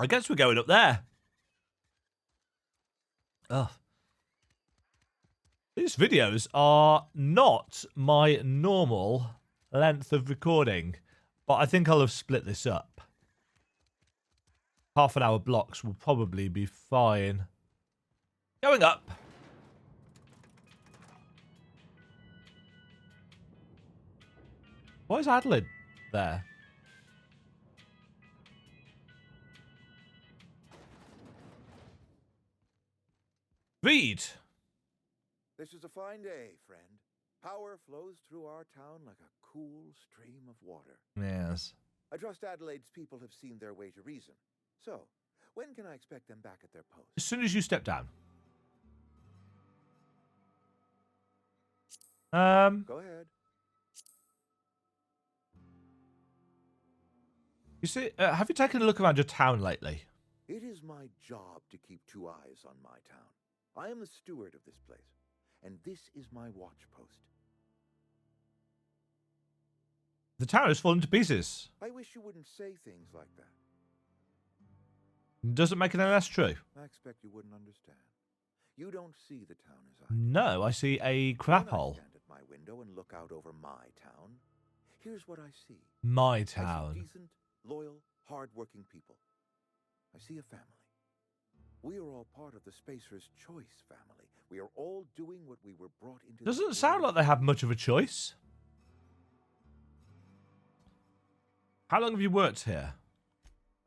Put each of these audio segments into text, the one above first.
I guess we're going up there. Ugh. These videos are not my normal length of recording, but I think I'll have split this up. Half-an-hour blocks will probably be fine. Going up. Why is Adelaide there? Read. This is a fine day, friend. Power flows through our town like a cool stream of water. Yes. I trust Adelaide's people have seen their way to reason. So, when can I expect them back at their post? As soon as you step down. Go ahead. You see, have you taken a look around your town lately? It is my job to keep 2 eyes on my town. I am the steward of this place, and this is my watch post. The town has fallen to pieces. I wish you wouldn't say things like that. Doesn't make it any less true. I expect you wouldn't understand. You don't see the town as I do. No, I see a crap When I hole. stand at my window and look out over my town, here's what I see. My I see town. decent, loyal, hard-working people. I see a family. We are all part of the Spacer's Choice family. We are all doing what we were brought into. Doesn't sound like they have much of a choice. How long have you worked here?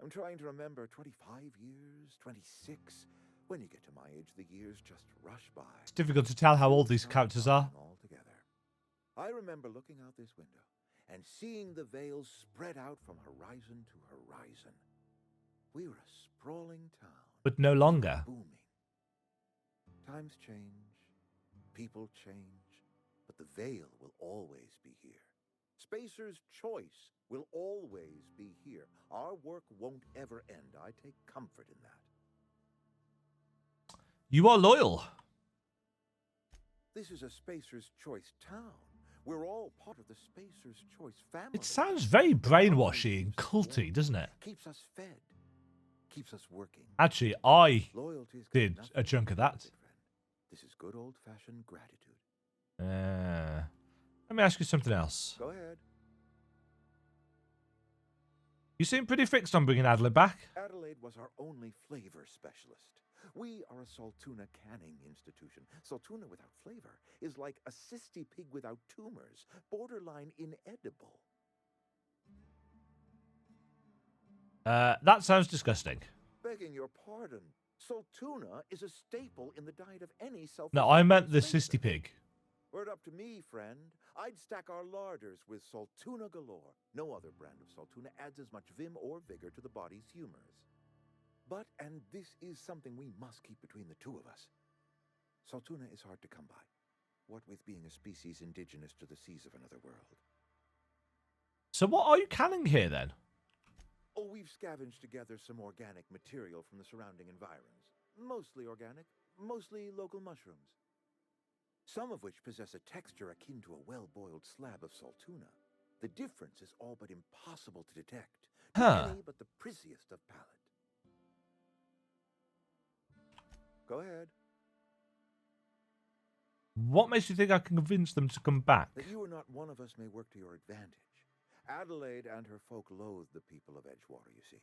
I'm trying to remember 25 years, 26. When you get to my age, the years just rush by. It's difficult to tell how old these characters are. All together. I remember looking out this window and seeing the veils spread out from horizon to horizon. We were a sprawling town. But no longer. Booming. Times change, people change, but the veil will always be here. Spacer's Choice will always be here. Our work won't ever end. I take comfort in that. You are loyal. This is a Spacer's Choice town. We're all part of the Spacer's Choice family. It sounds very brainwashy and culty, doesn't it? Keeps us fed. Keeps us working. Actually, I Loyalty's got did nothing a chunk of to do that. with it, friend. This is good old-fashioned gratitude. Let me ask you something else. Go ahead. You seem pretty fixed on bringing Adelaide back. Adelaide was our only flavor specialist. We are a Saltuna canning institution. Saltuna without flavor is like a cysty pig without tumors, borderline inedible. That sounds disgusting. Begging your pardon, Saltuna is a staple in the diet of any self. No, I meant the cysty pig. Were it up to me, friend, I'd stack our larders with Saltuna galore. No other brand of Saltuna adds as much vim or vigor to the body's humors. But, and this is something we must keep between the two of us, Saltuna is hard to come by, what with being a species indigenous to the seas of another world. So what are you canning here, then? Oh, we've scavenged together some organic material from the surrounding environs. Mostly organic, mostly local mushrooms. Some of which possess a texture akin to a well-boiled slab of Saltuna. The difference is all but impossible to detect to any but the prissiest of palate. Go ahead. What makes you think I can convince them to come back? That you are not one of us may work to your advantage. Adelaide and her folk loathe the people of Edgewater, you see.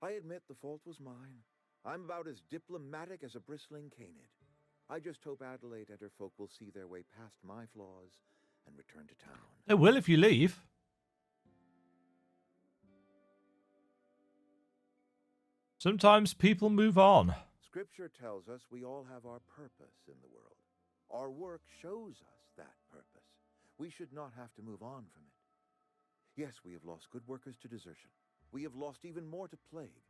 I admit the fault was mine. I'm about as diplomatic as a bristling canid. I just hope Adelaide and her folk will see their way past my flaws and return to town. They will if you leave. Sometimes people move on. Scripture tells us we all have our purpose in the world. Our work shows us that purpose. We should not have to move on from it. Yes, we have lost good workers to desertion. We have lost even more to plague.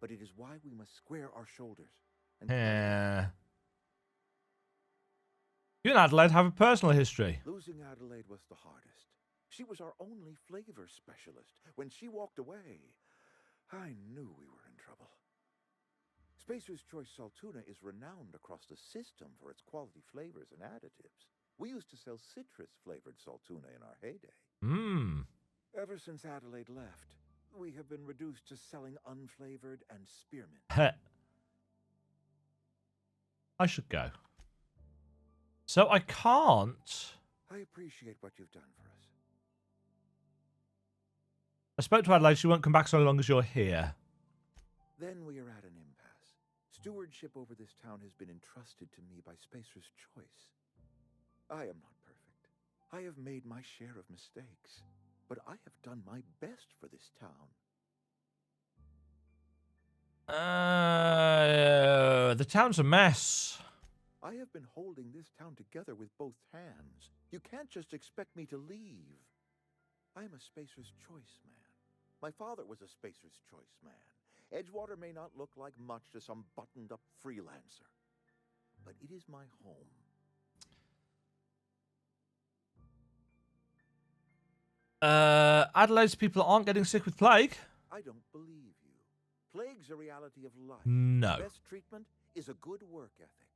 But it is why we must square our shoulders. And you and Adelaide have a personal history. losing Adelaide was the hardest. She was our only flavor specialist. When she walked away, I knew we were in trouble. Spacer's Choice Saltuna is renowned across the system for its quality flavors and additives. We used to sell citrus-flavored Saltuna in our heyday. Mmm. Ever since Adelaide left, We have been reduced to selling unflavored and spearmint. I should go. So I can't. I appreciate what you've done for us. I spoke to Adelaide. She won't come back so long as you're here. Then we are at an impasse. Stewardship over this town has been entrusted to me by Spacer's Choice. I am not perfect. I have made my share of mistakes, but I have done my best for this town. The town's a mess. I have been holding this town together with both hands. You can't just expect me to leave. I am a Spacer's Choice man. My father was a Spacer's Choice man. Edgewater may not look like much to some buttoned-up freelancer, but it is my home. Adelaide's people aren't getting sick with plague. I don't believe you. Plague's a reality of life. No. The best treatment is a good work ethic.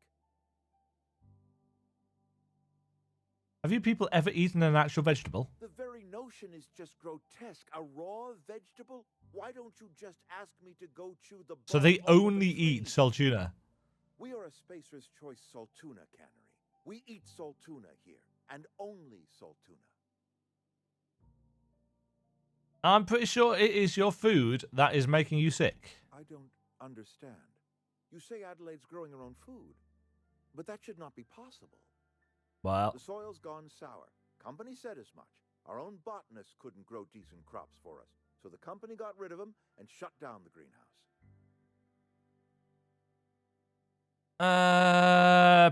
Have you people ever eaten an actual vegetable? The very notion is just grotesque. A raw vegetable? Why don't you just ask me to go chew the So bark they off of a only eat tree? saltuna. We are a Spacer's Choice Saltuna cannery. We eat saltuna here, and only saltuna. I'm pretty sure it is your food that is making you sick. I don't understand. You say Adelaide's growing her own food, but that should not be possible. Well, The soil's gone sour. Company said as much. Our own botanist couldn't grow decent crops for us, so the company got rid of them and shut down the greenhouse.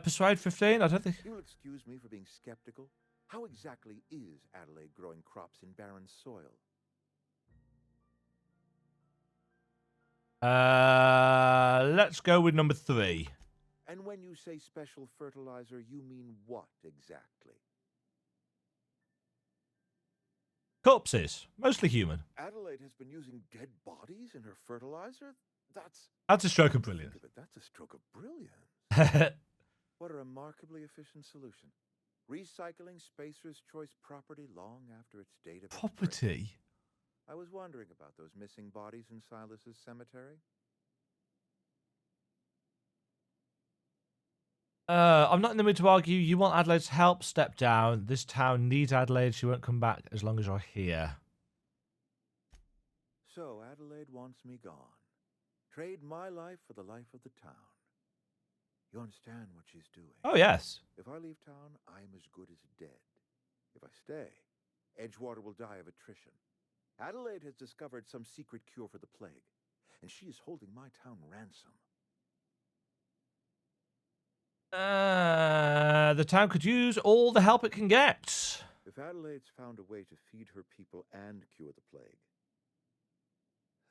Persuade 15? I don't think. You'll excuse me for being skeptical. How exactly is Adelaide growing crops in barren soil? Let's go with number 3. And when you say special fertilizer, you mean what exactly? Corpses, mostly human. Adelaide has been using dead bodies in her fertilizer? That's a stroke of brilliance. Think of it, that's a stroke of brilliance. What a remarkably efficient solution. Recycling Spacer's Choice property long after its date of expiration. Property? I was wondering about those missing bodies in Silas's cemetery. I'm not in the mood to argue. You want Adelaide's help? Step down. This town needs Adelaide. She won't come back as long as you're here. So Adelaide wants me gone. Trade my life for the life of the town. You understand what she's doing? Oh, yes. If I leave town, I am as good as dead. If I stay, Edgewater will die of attrition. Adelaide has discovered some secret cure for the plague, and she is holding my town ransom. The town could use all the help it can get. If Adelaide's found a way to feed her people and cure the plague,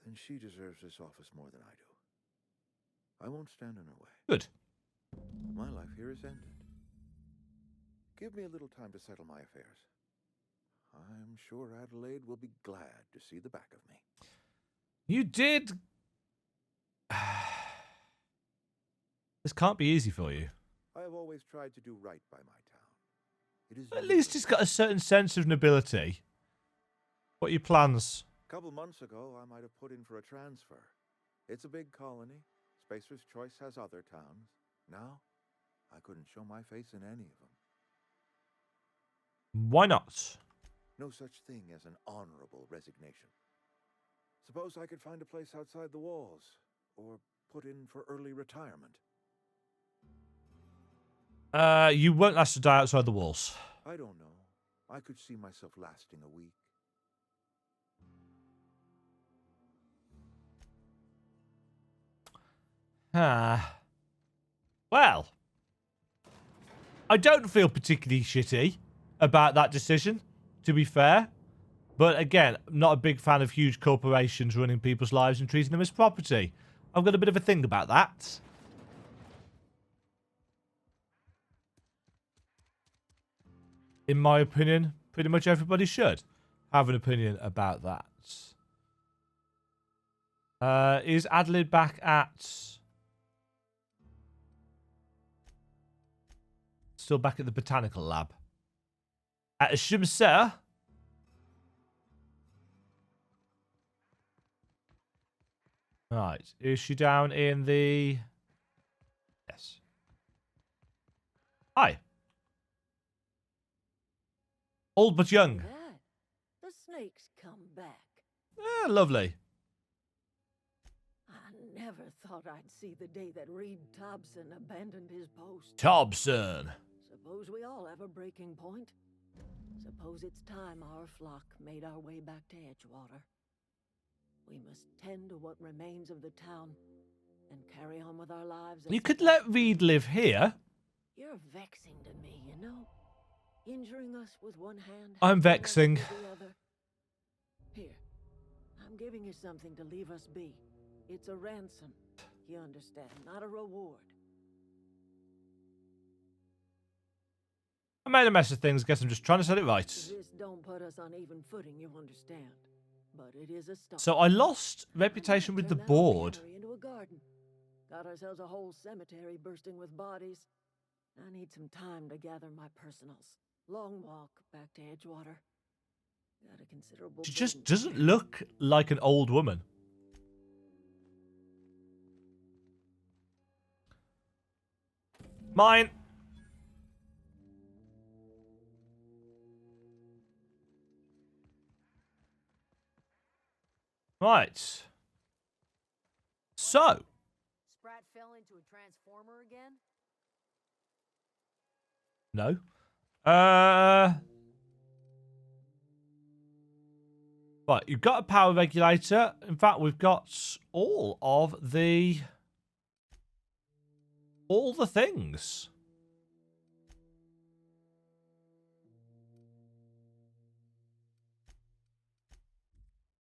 then she deserves this office more than I do. I won't stand in her way. Good. My life here is ended. Give me a little time to settle my affairs. I'm sure Adelaide will be glad to see the back of me. You did. This can't be easy for you. I have always tried to do right by my town. It is At least he's got a certain sense of nobility. What are your plans? A couple months ago, I might have put in for a transfer. It's a big colony. Spacer's Choice has other towns. Now, I couldn't show my face in any of them. Why not? No such thing as an honorable resignation. Suppose I could find a place outside the walls, or put in for early retirement. You won't last to die outside the walls. I don't know. I could see myself lasting a week. Well, I don't feel particularly shitty about that decision, to be fair. But again, I'm not a big fan of huge corporations running people's lives and treating them as property. I've got a bit of a thing about that. In my opinion, pretty much everybody should have an opinion about that. Is Adelaide back at... Still back at the botanical lab? At Shimser? Right. Is she down in the... Yes. Hi. Old but young. That. The snake's come back. Lovely. I never thought I'd see the day that Reed Thompson abandoned his post. Thompson. Suppose we all have a breaking point. Suppose it's time our flock made our way back to Edgewater. We must tend to what remains of the town and carry on with our lives. You could let Reed live here. You're vexing to me, you know. Injuring us with one hand. I'm vexing. with the other. Here, I'm giving you something to leave us be. It's a ransom, you understand, not a reward. I made a mess of things. Guess I'm just trying to set it right. This don't put us on even footing, you understand. But it is a start. So I lost reputation with the Turned that board. cannery into a garden. Got ourselves a whole cemetery bursting with bodies. I need some time to gather my personals. Long walk back to Edgewater. Got a considerable. She just burden. doesn't look like an old woman. Mine. Right. So. Sprat fell into a transformer again? No. Right, you've got a power regulator. In fact, we've got all the things.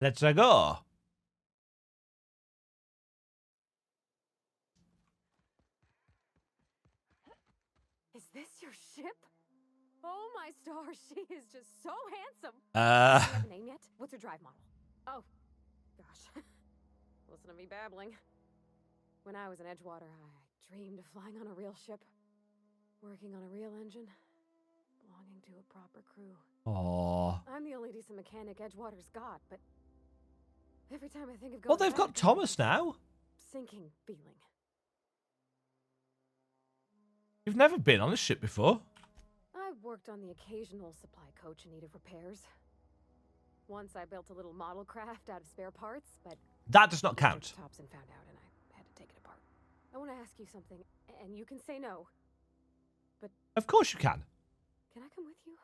Let's go. Is this your ship? Oh my stars, she is just so handsome. Uh, Do you have a name yet? What's her drive model? Oh, gosh. Listen to me babbling. When I was in Edgewater, I dreamed of flying on a real ship, working on a real engine, belonging to a proper crew. Aw. I'm the only decent mechanic Edgewater's got, but every time I think of going Well, they've back, got I get Thomas this now. sinking feeling. You've never been on a ship before. I've worked on the occasional supply coach in need of repairs. Once I built a little model craft out of spare parts, but That does not Mr. count. Thompson found out and I had to take it apart. I want to ask you something, and you can say no. Of course you can. Can I come with you?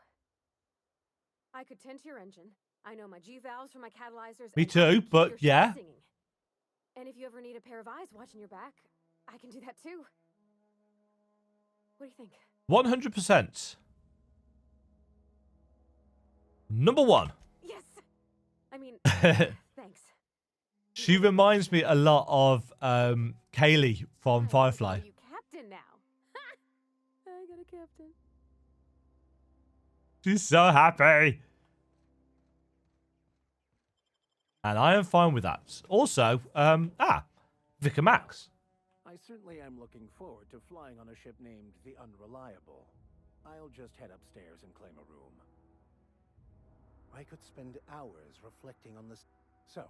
I could tend to your engine. I know my G-valves for my catalyzers. Me and I too, can keep but your ship yeah. singing. And if you ever need a pair of eyes watching your back, I can do that too. What do you think? 100%. Number one. Yes! I mean, thanks. She reminds me a lot of Kaylee from I'm Firefly. You captain now. I got a captain. She's so happy. And I am fine with that. Also, Vicar Max. I certainly am looking forward to flying on a ship named the Unreliable. I'll just head upstairs and claim a room. I could spend hours reflecting on this. So,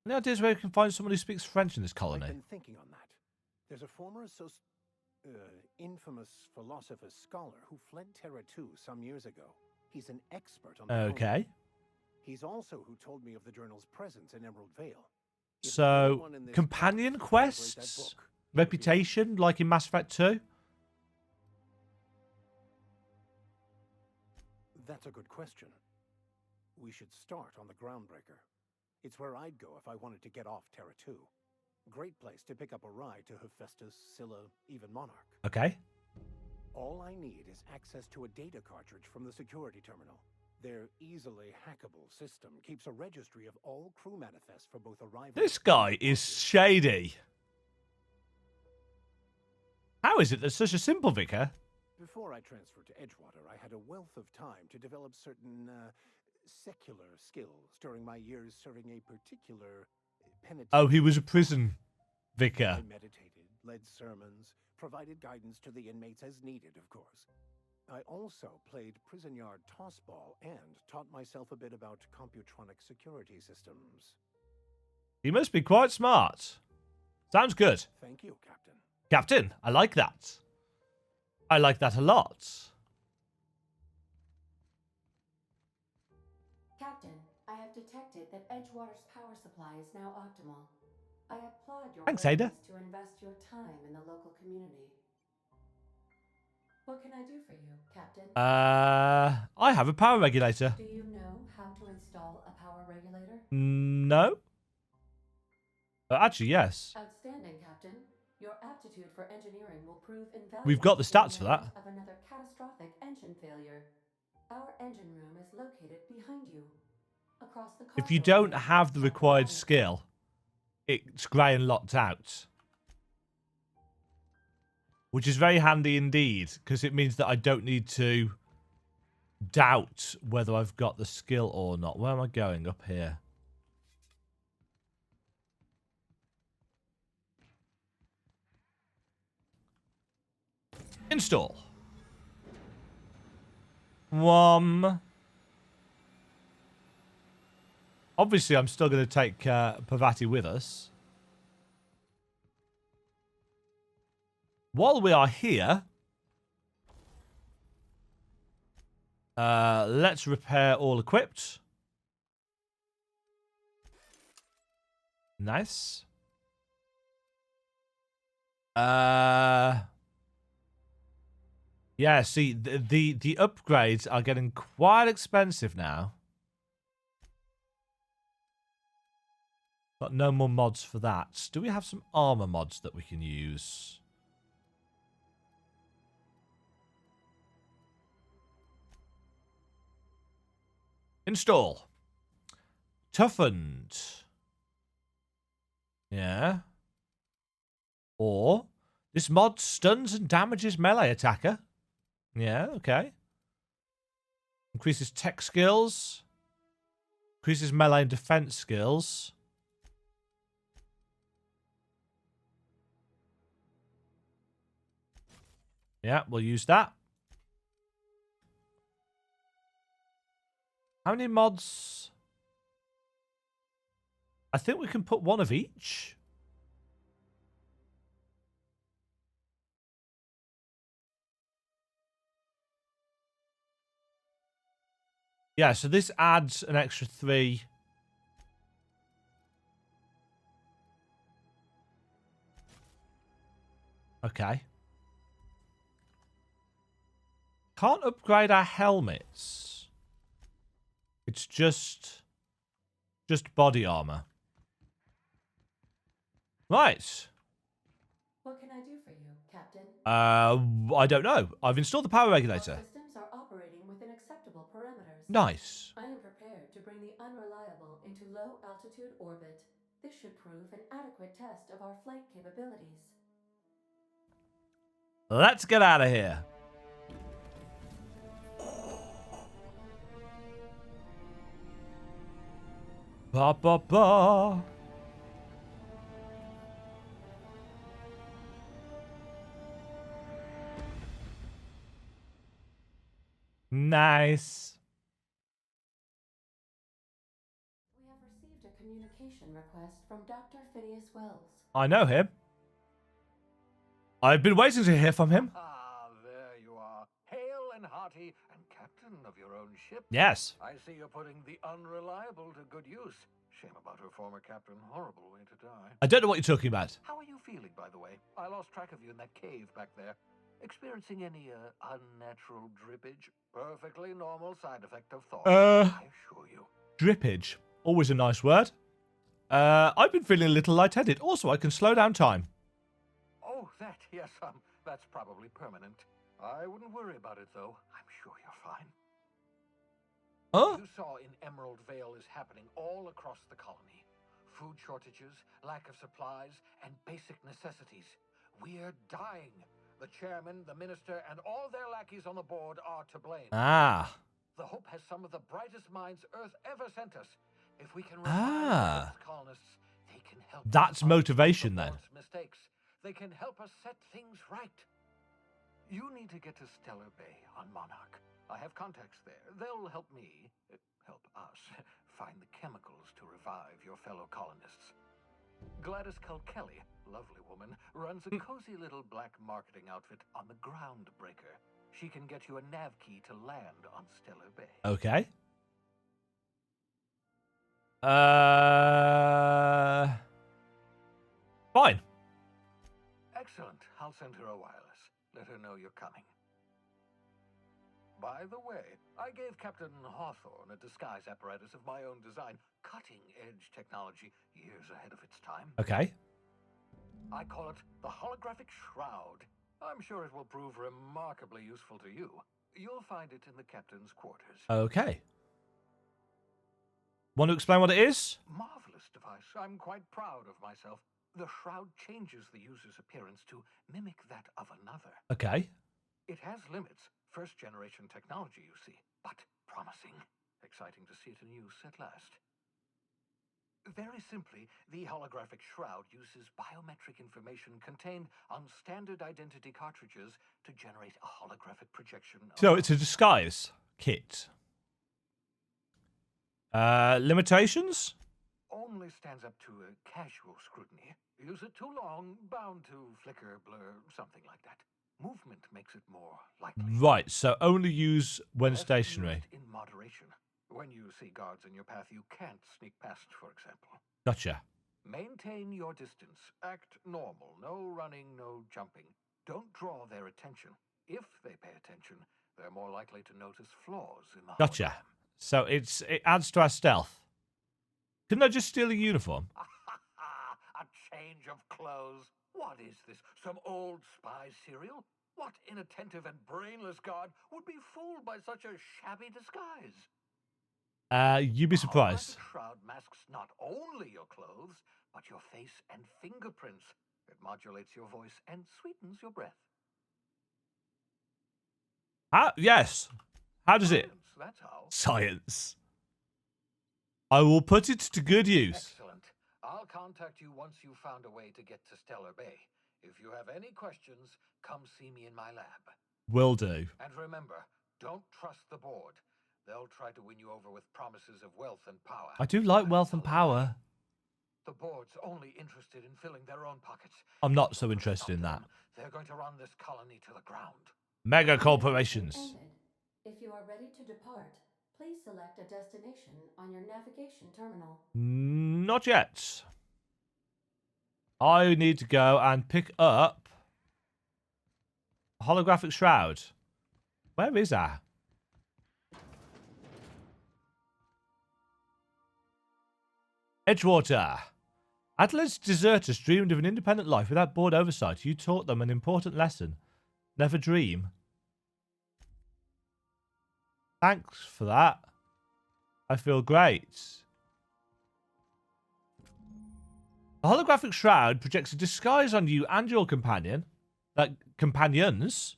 Any ideas where we can find someone who speaks French in this I've colony? been thinking on that. There's a former infamous philosopher scholar who fled Terra 2 some years ago. He's an expert on the Okay. colony. He's also who told me of the journal's presence in Emerald Vale. If So, anyone in this companion town could translate that quests? book, it would be- Reputation, like in Mass Effect 2? That's a good question. We should start on the Groundbreaker. It's where I'd go if I wanted to get off Terra 2. Great place to pick up a ride to Hephaestus, Scylla, even Monarch. Okay. All I need is access to a data cartridge from the security terminal. Their easily hackable system keeps a registry of all crew manifests for both arrivals. This guy is shady. How is it that's such a simple vicar? Before I transferred to Edgewater, I had a wealth of time to develop certain secular skills during my years serving a particular penitentiary. Oh, he was a prison I vicar. meditated, led sermons, provided guidance to the inmates as needed, of course. I also played prison yard tossball and taught myself a bit about computronic security systems. You must be quite smart. Sounds good. Thank you, Captain. Captain, I like that. I like that a lot. Captain, I have detected that Edgewater's power supply is now optimal. I applaud your Thanks, Ada. willingness to invest your time in the local community. What can I do for you, Captain? I have a power regulator. Do you know how to install a power regulator? No. Actually, yes. Outstanding, Captain. Your aptitude for engineering will prove invaluable. We've got the in the stats for that. event of another catastrophic engine failure. Our engine room is located behind you. Across the If you corridor, don't have the required skill, it's grey and locked out. Which is very handy indeed, because it means that I don't need to doubt whether I've got the skill or not. Where am I going? Up here. Install. Obviously, I'm still going to take Pavati with us. While we are here, let's repair all equipped. Nice. Yeah, see, the upgrades are getting quite expensive now. Got no more mods for that. Do we have some armor mods that we can use? Install. Toughened. Yeah. Or this mod stuns and damages melee attacker. Yeah, okay. Increases tech skills. Increases melee and defense skills. Yeah, we'll use that. How many mods? I think we can put one of each. Yeah, so this adds an extra 3. Okay. Can't upgrade our helmets. It's just body armor. Right. What can I do for you, Captain? I don't know. I've installed the power regulator. Our systems are operating within acceptable parameters. Nice. I am prepared to bring the unreliable into low altitude orbit. This should prove an adequate test of our flight capabilities. Let's get out of here. Ba ba ba. Nice. We have received a communication request from Dr. Phineas Wells. I know him. I've been waiting to hear from him. Ah, there you are. Hale and hearty and captain of your own ship. Yes. I see you're putting the unreliable to good use. Shame about her former captain. Horrible way to die. I don't know what you're talking about. How are you feeling, by the way? I lost track of you in that cave back there. Experiencing any unnatural drippage? Perfectly normal side effect of thought. I assure you. Drippage. Always a nice word. I've been feeling a little lightheaded. Also, I can slow down time. Oh, that, yes, that's probably permanent. I wouldn't worry about it, though. I'm sure you're fine. Huh? You saw in Emerald Vale is happening all across the colony. Food shortages, lack of supplies, and basic necessities. We're dying. The chairman, the minister, and all their lackeys on the board are to blame. Ah. The Hope has some of the brightest minds Earth ever sent us. If we can revive Earth's colonists, they can help That's us motivation, then. mistakes. They can help us set things right. You need to get to Stellar Bay on Monarch. I have contacts there. They'll help me, help us, find the chemicals to revive your fellow colonists. Gladys Kelly, lovely woman, runs a cozy little black marketing outfit on the Groundbreaker. She can get you a nav key to land on Stellar Bay. Okay. Fine. Excellent. I'll send her a wireless. Let her know you're coming. By the way, I gave Captain Hawthorne a disguise apparatus of my own design. Cutting-edge technology, years ahead of its time. Okay. I call it the holographic shroud. I'm sure it will prove remarkably useful to you. You'll find it in the captain's quarters. Okay. Want to explain what it is? Marvelous device. I'm quite proud of myself. The shroud changes the user's appearance to mimic that of another. Okay. It has limits. First-generation technology, you see, but promising. Exciting to see it in use at last. Very simply, the holographic shroud uses biometric information contained on standard identity cartridges to generate a holographic projection of... So it's a disguise kit. Limitations? Only stands up to a casual scrutiny. Use it too long, bound to flicker, blur, something like that. Movement makes it more likely. Right, so only use when Best stationary. used in moderation. When you see guards in your path, you can't sneak past, for example. Gotcha. Maintain your distance. Act normal. No running, no jumping. Don't draw their attention. If they pay attention, they're more likely to notice flaws in the Gotcha. hologram. So it adds to our stealth. Couldn't I just steal a uniform? A change of clothes. What is this? Some old spy serial? What inattentive and brainless guard would be fooled by such a shabby disguise? You'd be surprised. The shroud masks not only your clothes, but your face and fingerprints. It modulates your voice and sweetens your breath. Yes. How does it? Science, that's how. Science. I will put it to good use. Excellent. I'll contact you once you've found a way to get to Stellar Bay. If you have any questions, come see me in my lab. Will do. And remember, don't trust the board. They'll try to win you over with promises of wealth and power. I do like wealth and power. The board's only interested in filling their own pockets. I'm not so interested in that. They're going to run this colony to the ground. Mega corporations. Ended. If you are ready to depart, please select a destination on your navigation terminal. Not yet. I need to go and pick up a holographic shroud. Where is that? Edgewater. Adelaide's deserters dreamed of an independent life without board oversight. You taught them an important lesson. Never dream. Thanks for that. I feel great. The holographic shroud projects a disguise on you and your companions,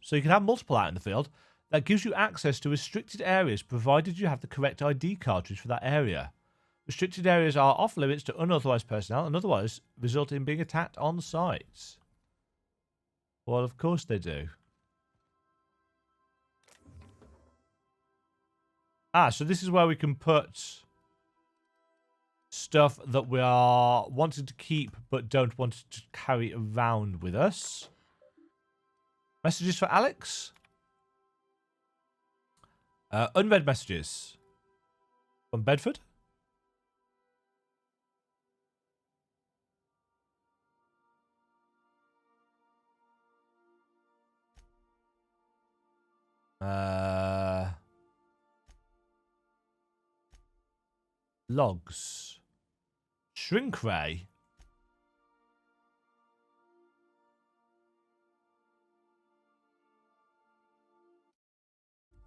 so you can have multiple out in the field, that gives you access to restricted areas provided you have the correct ID cartridge for that area. Restricted areas are off limits to unauthorized personnel and otherwise result in being attacked on sight. Well, of course they do. So this is where we can put stuff that we are wanting to keep but don't want to carry around with us. Messages for Alex? Unread messages. From Bedford? Logs. Shrink ray.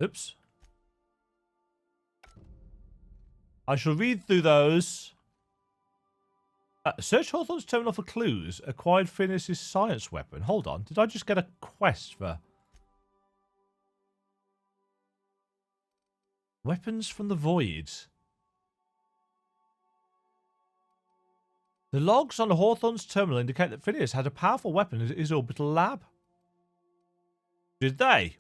Oops. I shall read through those. Search Hawthorne's terminal for clues. Acquired Phineas's science weapon. Hold on. Did I just get a quest for... Weapons from the Void. The logs on Hawthorne's terminal indicate that Phineas had a powerful weapon in his orbital lab. Did they?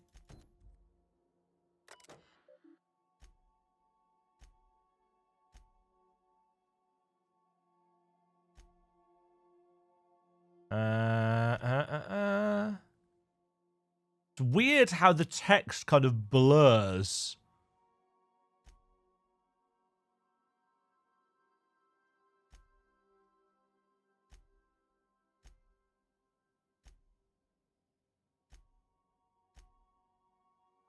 It's weird how the text kind of blurs.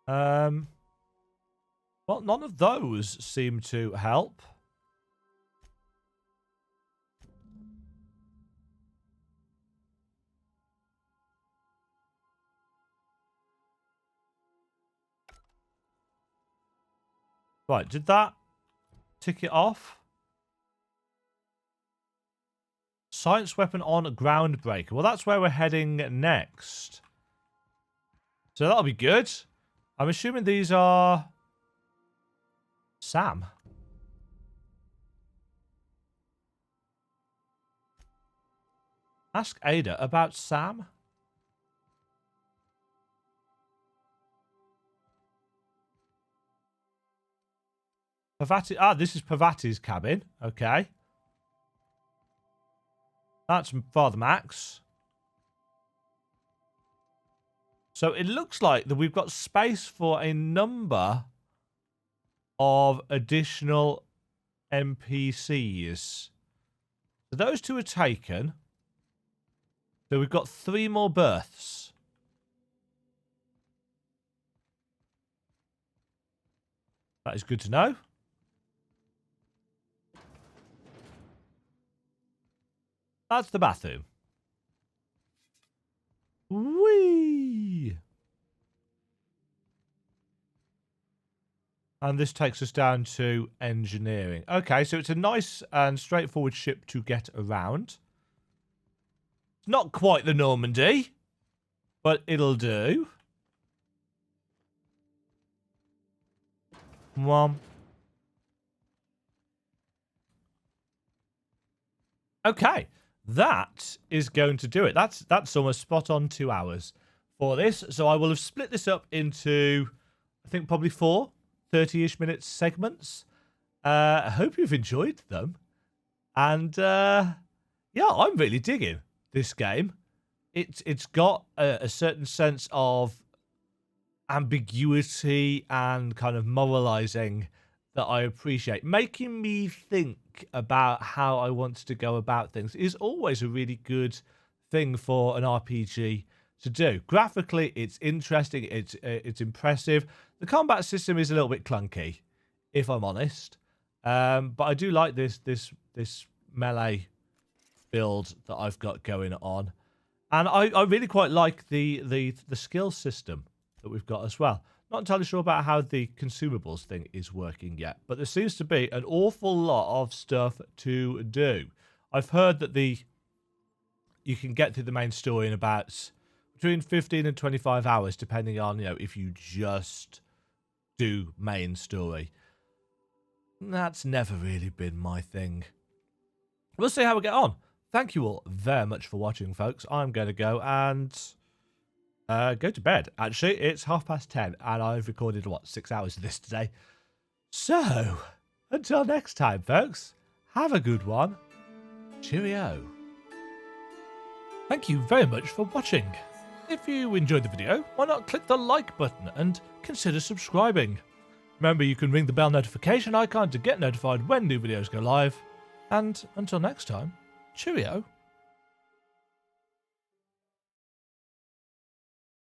Well, none of those seem to help. Right, did that tick it off? Science weapon on groundbreaker. Well, that's where we're heading next. So that'll be good. I'm assuming these are Sam. Ask Ada about Sam. Pavati. Ah, this is Pavati's cabin. Okay. That's Father Max. So it looks like that we've got space for a number of additional NPCs. So those two are taken. So we've got 3 more berths. That is good to know. That's the bathroom. Whee! And this takes us down to engineering. Okay, so it's a nice and straightforward ship to get around. It's not quite the Normandy, but it'll do. Okay, that is going to do it. That's almost spot on 2 hours for this. So I will have split this up into, I think, probably 4 30-ish minute segments. I hope you've enjoyed them. And yeah, I'm really digging this game. It's got a certain sense of ambiguity and kind of moralizing that I appreciate. Making me think about how I want to go about things is always a really good thing for an RPG to do. Graphically, it's interesting. It's impressive. The combat system is a little bit clunky, if I'm honest. But I do like this melee build that I've got going on. And I really quite like the skill system that we've got as well. Not entirely sure about how the consumables thing is working yet, but there seems to be an awful lot of stuff to do. I've heard that you can get through the main story in about between 15 and 25 hours, depending on, if you just do main story. That's never really been my thing. We'll see how we get on. Thank you all very much for watching, folks. I'm going to go and go to bed. Actually, it's 10:30, and I've recorded, 6 hours of this today. So, until next time, folks, have a good one. Cheerio. Thank you very much for watching. If you enjoyed the video, why not click the like button and consider subscribing. Remember, you can ring the bell notification icon to get notified when new videos go live. And until next time, cheerio.